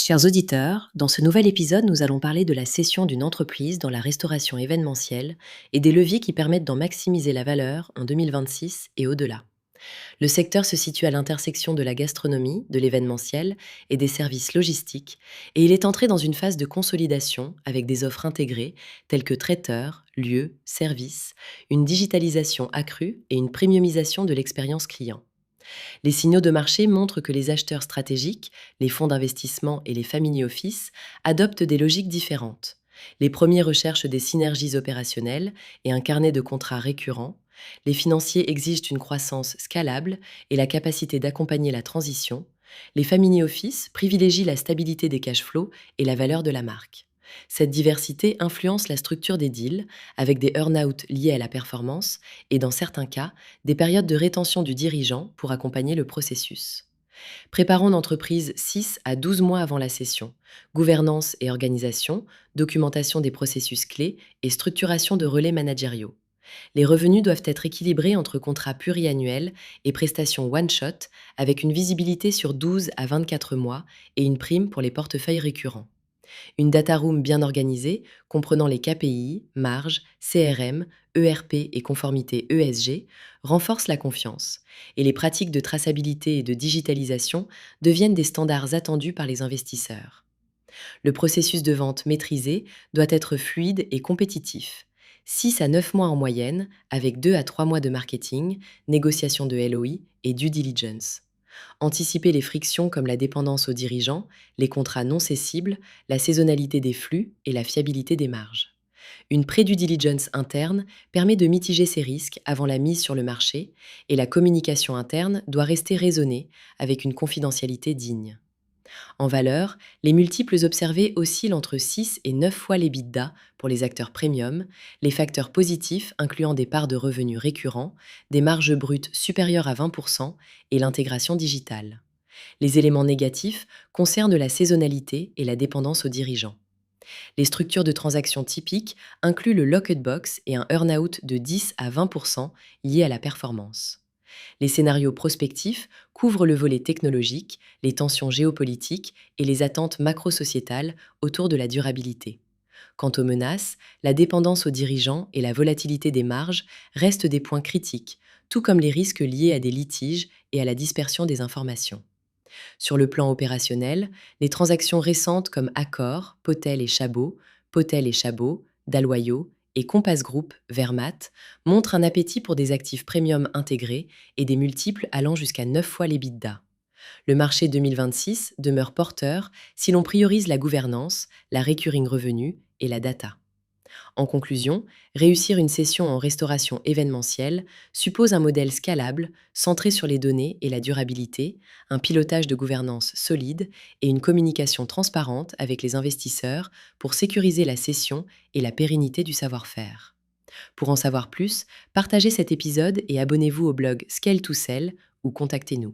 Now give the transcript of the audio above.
Chers auditeurs, dans ce nouvel épisode, nous allons parler de la cession d'une entreprise dans la restauration événementielle et des leviers qui permettent d'en maximiser la valeur en 2026 et au-delà. Le secteur se situe à l'intersection de la gastronomie, de l'événementiel et des services logistiques, et il est entré dans une phase de consolidation avec des offres intégrées telles que traiteurs, lieux, services, une digitalisation accrue et une premiumisation de l'expérience client. Les signaux de marché montrent que les acheteurs stratégiques, les fonds d'investissement et les family office adoptent des logiques différentes. Les premiers recherchent des synergies opérationnelles et un carnet de contrats récurrents. Les financiers exigent une croissance scalable et la capacité d'accompagner la transition. Les family office privilégient la stabilité des cash flows et la valeur de la marque. Cette diversité influence la structure des deals, avec des earn-out liés à la performance et, dans certains cas, des périodes de rétention du dirigeant pour accompagner le processus. Préparons l'entreprise 6 à 12 mois avant la cession. Gouvernance et organisation, documentation des processus clés et structuration de relais managériaux. Les revenus doivent être équilibrés entre contrats pluriannuels et prestations one-shot, avec une visibilité sur 12 à 24 mois et une prime pour les portefeuilles récurrents. Une data room bien organisée, comprenant les KPI, marge, CRM, ERP et conformité ESG, renforce la confiance, et les pratiques de traçabilité et de digitalisation deviennent des standards attendus par les investisseurs. Le processus de vente maîtrisé doit être fluide et compétitif. 6 à 9 mois en moyenne, avec 2 à 3 mois de marketing, négociation de LOI et due diligence. Anticiper les frictions comme la dépendance aux dirigeants, les contrats non cessibles, la saisonnalité des flux et la fiabilité des marges. Une pré-due diligence interne permet de mitiger ces risques avant la mise sur le marché, et la communication interne doit rester raisonnée avec une confidentialité digne. En valeur, les multiples observés oscillent entre 6 et 9 fois l'EBITDA pour les acteurs premium, les facteurs positifs incluant des parts de revenus récurrents, des marges brutes supérieures à 20% et l'intégration digitale. Les éléments négatifs concernent la saisonnalité et la dépendance aux dirigeants. Les structures de transactions typiques incluent le locked box et un earn-out de 10 à 20% lié à la performance. Les scénarios prospectifs couvrent le volet technologique, les tensions géopolitiques et les attentes macro-sociétales autour de la durabilité. Quant aux menaces, la dépendance aux dirigeants et la volatilité des marges restent des points critiques, tout comme les risques liés à des litiges et à la dispersion des informations. Sur le plan opérationnel, les transactions récentes comme Accor, Potel et Chabot, Dalloyau et Compass Group, Vermaat, montrent un appétit pour des actifs premium intégrés et des multiples allant jusqu'à 9 fois l'EBITDA. Le marché 2026 demeure porteur si l'on priorise la gouvernance, la recurring revenue et la data. En conclusion, réussir une session en restauration événementielle suppose un modèle scalable, centré sur les données et la durabilité, un pilotage de gouvernance solide et une communication transparente avec les investisseurs pour sécuriser la session et la pérennité du savoir-faire. Pour en savoir plus, partagez cet épisode et abonnez-vous au blog Scale to Sell ou contactez-nous.